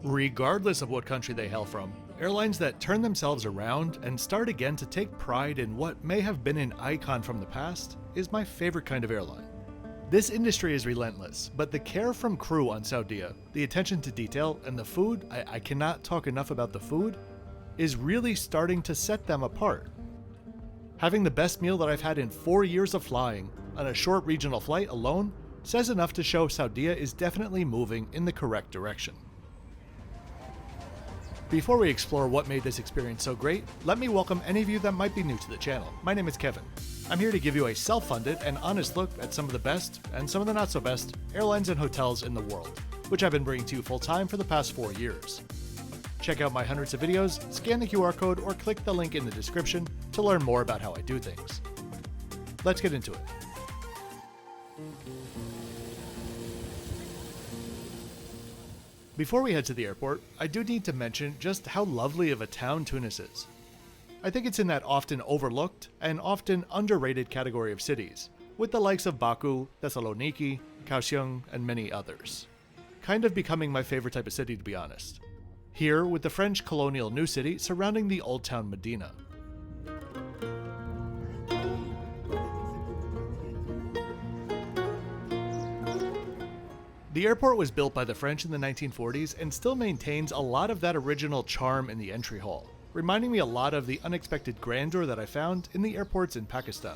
Regardless of what country they hail from, airlines that turn themselves around and start again to take pride in what may have been an icon from the past is my favorite kind of airline. This industry is relentless, but the care from crew on Saudia, the attention to detail, and the food, I cannot talk enough about the food, is really starting to set them apart. Having the best meal that I've had in 4 years of flying on a short regional flight alone says enough to show Saudia is definitely moving in the correct direction. Before we explore what made this experience so great, let me welcome any of you that might be new to the channel. My name is Kevin. I'm here to give you a self-funded and honest look at some of the best, and some of the not so best, airlines and hotels in the world, which I've been bringing to you full-time for the past 4 years. Check out my hundreds of videos, scan the QR code, or click the link in the description to learn more about how I do things. Let's get into it. Before we head to the airport, I do need to mention just how lovely of a town Tunis is. I think it's in that often overlooked and often underrated category of cities, with the likes of Baku, Thessaloniki, Kaohsiung, and many others. Kind of becoming my favorite type of city, to be honest. Here, with the French colonial new city surrounding the old town Medina. The airport was built by the French in the 1940s and still maintains a lot of that original charm in the entry hall, reminding me a lot of the unexpected grandeur that I found in the airports in Pakistan.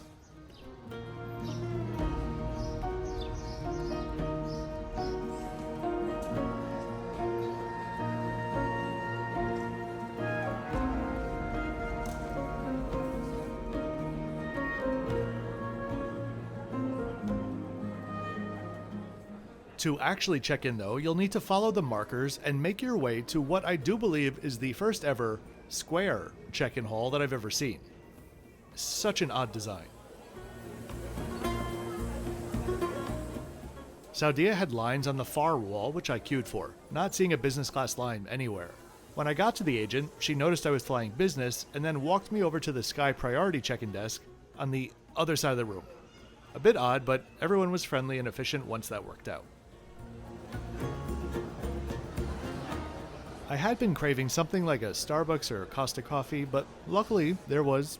To actually check in though, you'll need to follow the markers and make your way to what I do believe is the first ever square check-in hall that I've ever seen. Such an odd design. Saudia had lines on the far wall, which I queued for, not seeing a business class line anywhere. When I got to the agent, she noticed I was flying business and then walked me over to the Sky Priority check-in desk on the other side of the room. A bit odd, but everyone was friendly and efficient once that worked out. I had been craving something like a Starbucks or Costa coffee, but luckily there was.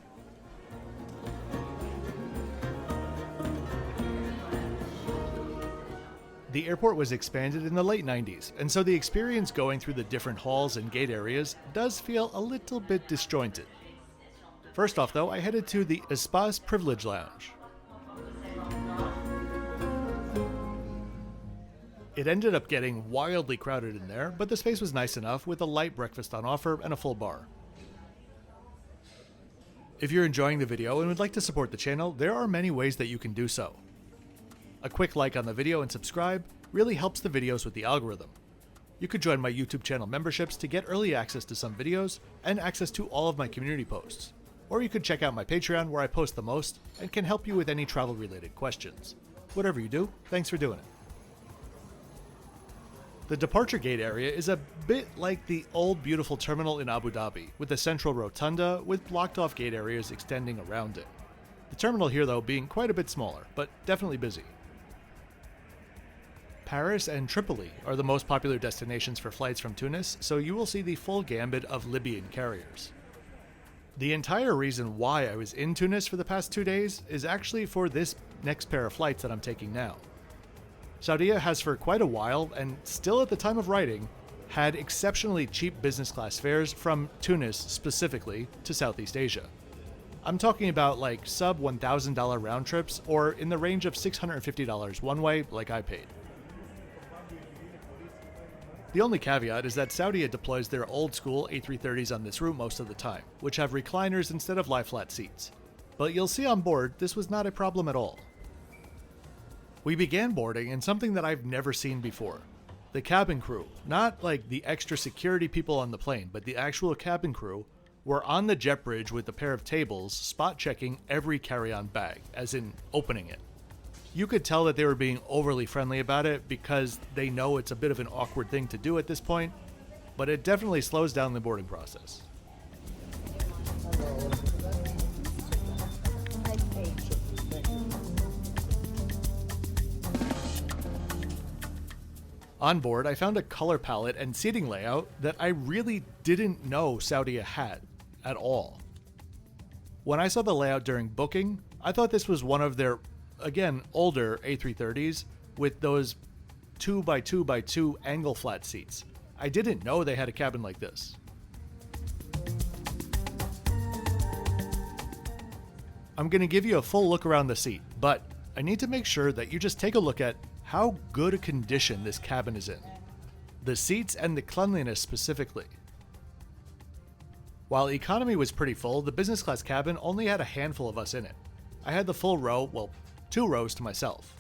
The airport was expanded in the late 90s, and so the experience going through the different halls and gate areas does feel a little bit disjointed. First off though, I headed to the Espace Privilege Lounge. It ended up getting wildly crowded in there, but the space was nice enough with a light breakfast on offer and a full bar. If you're enjoying the video and would like to support the channel, there are many ways that you can do so. A quick like on the video and subscribe really helps the videos with the algorithm. You could join my YouTube channel memberships to get early access to some videos and access to all of my community posts. Or you could check out my Patreon where I post the most and can help you with any travel related questions. Whatever you do, thanks for doing it. The departure gate area is a bit like the old beautiful terminal in Abu Dhabi, with a central rotunda with blocked off gate areas extending around it. The terminal here though being quite a bit smaller, but definitely busy. Paris and Tripoli are the most popular destinations for flights from Tunis, so you will see the full gambit of Libyan carriers. The entire reason why I was in Tunis for the past 2 days is actually for this next pair of flights that I'm taking now. Saudia has for quite a while, and still at the time of writing, had exceptionally cheap business class fares from Tunis specifically to Southeast Asia. I'm talking about like sub $1,000 round trips or in the range of $650 one way like I paid. The only caveat is that Saudia deploys their old school A330s on this route most of the time, which have recliners instead of lie flat seats. But you'll see on board, this was not a problem at all. We began boarding in something that I've never seen before. The cabin crew, not like the extra security people on the plane, but the actual cabin crew, were on the jet bridge with a pair of tables spot checking every carry-on bag, as in opening it. You could tell that they were being overly friendly about it because they know it's a bit of an awkward thing to do at this point, but it definitely slows down the boarding process. On board, I found a color palette and seating layout that I really didn't know Saudia had at all. When I saw the layout during booking, I thought this was one of their, again, older A330s with those 2x2x2 angle flat seats. I didn't know they had a cabin like this. I'm going to give you a full look around the seat, but I need to make sure that you just take a look at how good a condition this cabin is in. The seats and the cleanliness specifically. While economy was pretty full, the business class cabin only had a handful of us in it. I had the full row, well, 2 rows to myself.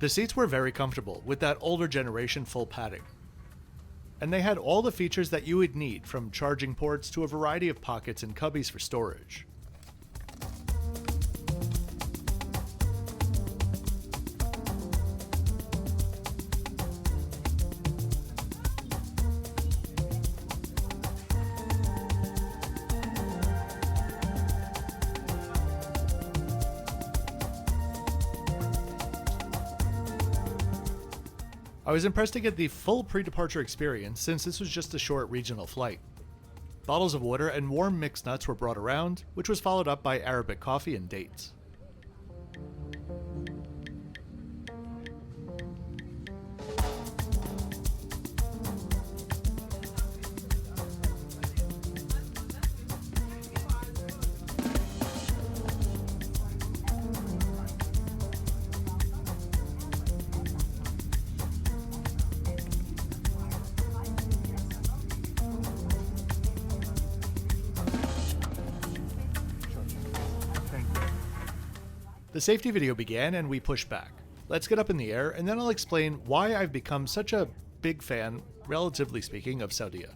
The seats were very comfortable, with that older generation full padding. And they had all the features that you would need, from charging ports to a variety of pockets and cubbies for storage. I was impressed to get the full pre-departure experience since this was just a short regional flight. Bottles of water and warm mixed nuts were brought around, which was followed up by Arabic coffee and dates. The safety video began and we pushed back. Let's get up in the air and then I'll explain why I've become such a big fan, relatively speaking, of Saudia.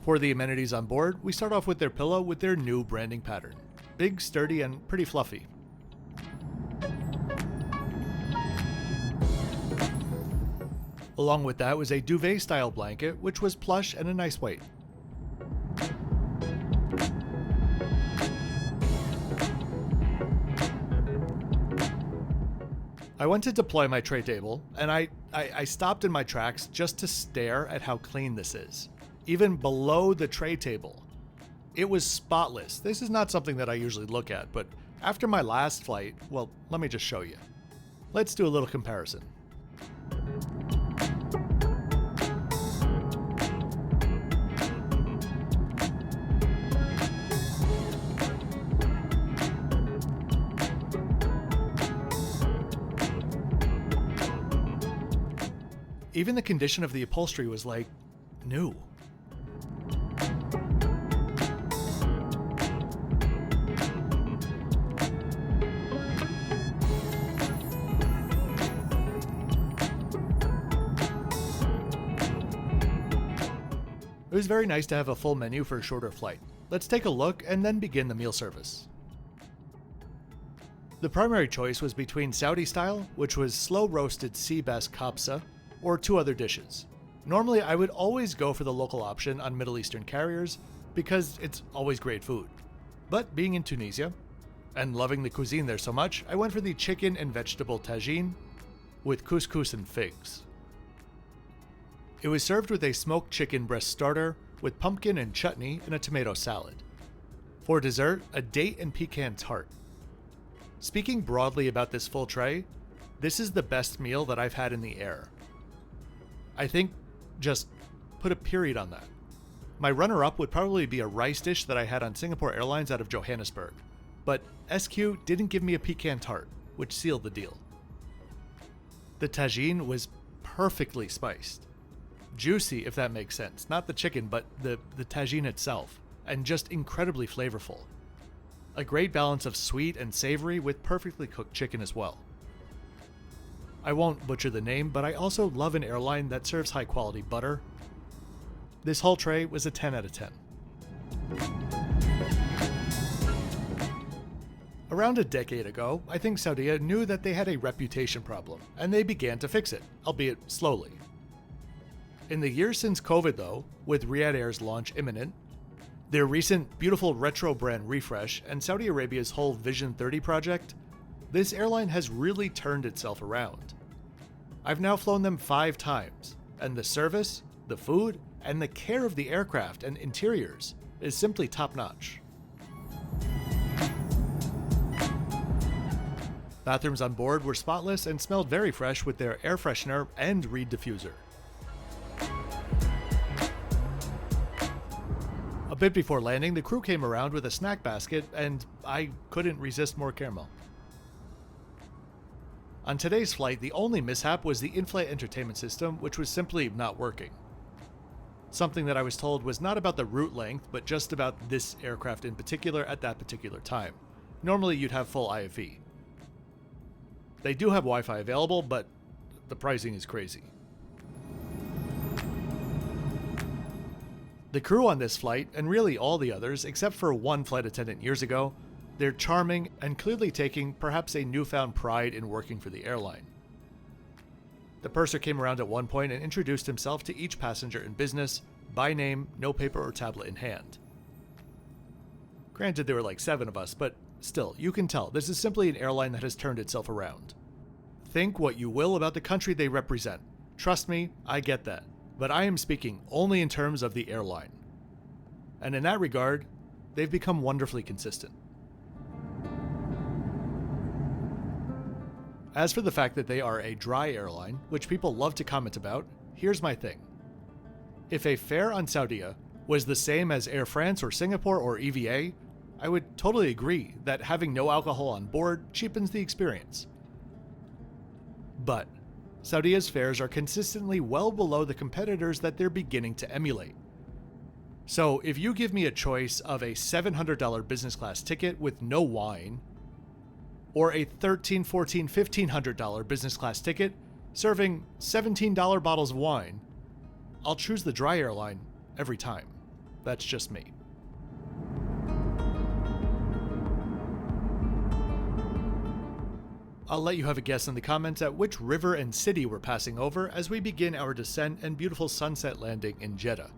For the amenities on board, we start off with their pillow with their new branding pattern. Big, sturdy, and pretty fluffy. Along with that was a duvet-style blanket, which was plush and a nice weight. I went to deploy my tray table, and I stopped in my tracks just to stare at how clean this is. Even below the tray table. It was spotless. This is not something that I usually look at, but after my last flight, well, let me just show you. Let's do a little comparison. Even the condition of the upholstery was like new. It was very nice to have a full menu for a shorter flight. Let's take a look and then begin the meal service. The primary choice was between Saudi style, which was slow roasted sea bass kabsa, or two other dishes. Normally, I would always go for the local option on Middle Eastern carriers because it's always great food. But being in Tunisia and loving the cuisine there so much, I went for the chicken and vegetable tagine with couscous and figs. It was served with a smoked chicken breast starter with pumpkin and chutney and a tomato salad. For dessert, a date and pecan tart. Speaking broadly about this full tray, this is the best meal that I've had in the air. I think just put a period on that. My runner-up would probably be a rice dish that I had on Singapore Airlines out of Johannesburg, but SQ didn't give me a pecan tart, which sealed the deal. The tagine was perfectly spiced. Juicy, if that makes sense. Not the chicken, but the tagine itself, and just incredibly flavorful. A great balance of sweet and savory with perfectly cooked chicken as well. I won't butcher the name, but I also love an airline that serves high quality butter. This whole tray was a 10 out of 10. Around a decade ago, I think Saudia knew that they had a reputation problem, and they began to fix it, albeit slowly. In the years since COVID though, with Riyadh Air's launch imminent, their recent beautiful retro brand refresh, and Saudi Arabia's whole Vision 30 project, this airline has really turned itself around. I've now flown them 5 times, and the service, the food, and the care of the aircraft and interiors is simply top-notch. Bathrooms on board were spotless and smelled very fresh with their air freshener and reed diffuser. A bit before landing, the crew came around with a snack basket, and I couldn't resist more caramel. On today's flight, the only mishap was the in-flight entertainment system, which was simply not working. Something that I was told was not about the route length, but just about this aircraft in particular at that particular time. Normally you'd have full IFE. They do have Wi-Fi available, but the pricing is crazy. The crew on this flight, and really all the others, except for one flight attendant years ago, they're charming and clearly taking perhaps a newfound pride in working for the airline. The purser came around at one point and introduced himself to each passenger in business, by name, no paper or tablet in hand. Granted, there were like 7 of us, but still, you can tell this is simply an airline that has turned itself around. Think what you will about the country they represent. Trust me, I get that. But I am speaking only in terms of the airline. And in that regard, they've become wonderfully consistent. As for the fact that they are a dry airline, which people love to comment about, here's my thing. If a fare on Saudia was the same as Air France or Singapore or EVA, I would totally agree that having no alcohol on board cheapens the experience. But Saudia's fares are consistently well below the competitors that they're beginning to emulate. So if you give me a choice of a $700 business class ticket with no wine, or a $1,300, $1,400, $1,500 business class ticket serving $17 bottles of wine, I'll choose the dry airline every time. That's just me. I'll let you have a guess in the comments at which river and city we're passing over as we begin our descent and beautiful sunset landing in Jeddah.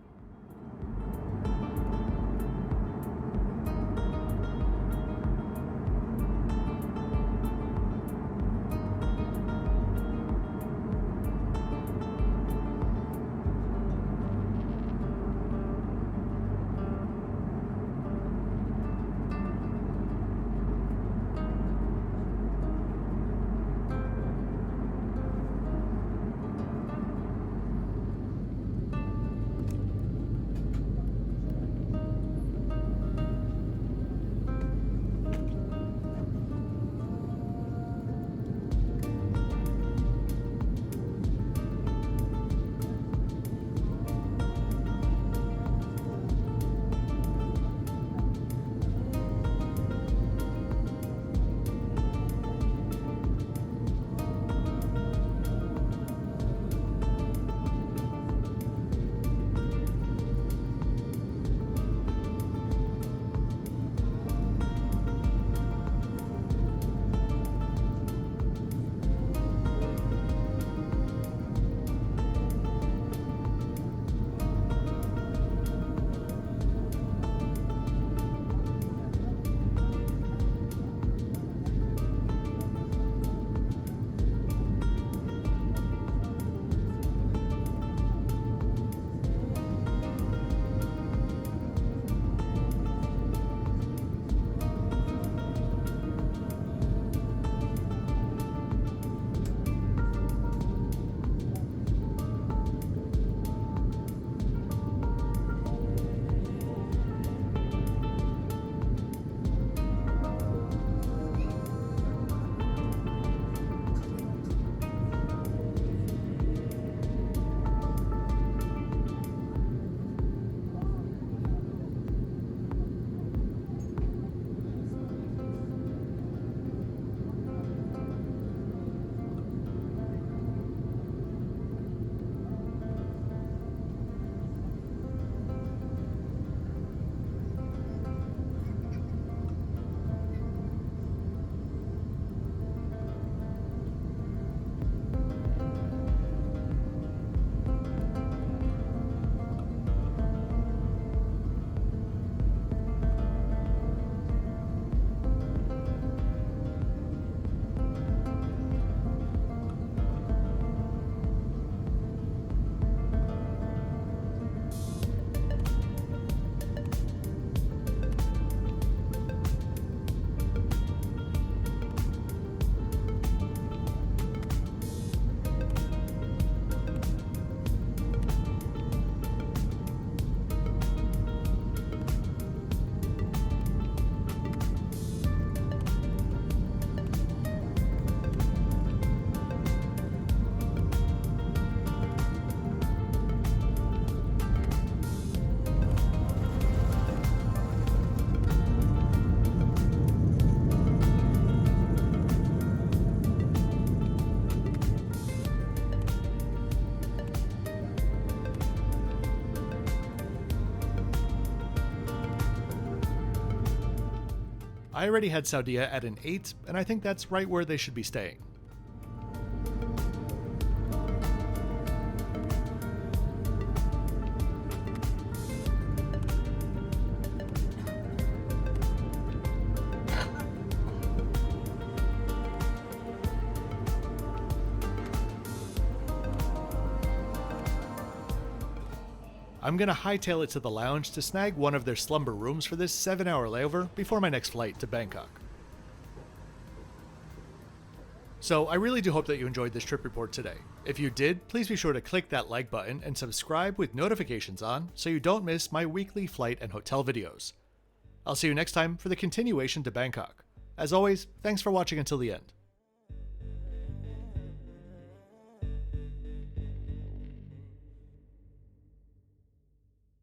I already had Saudia at an 8, and I think that's right where they should be staying. I'm gonna hightail it to the lounge to snag one of their slumber rooms for this 7-hour layover before my next flight to Bangkok. So I really do hope that you enjoyed this trip report today. If you did, please be sure to click that like button and subscribe with notifications on so you don't miss my weekly flight and hotel videos. I'll see you next time for the continuation to Bangkok. As always, thanks for watching until the end.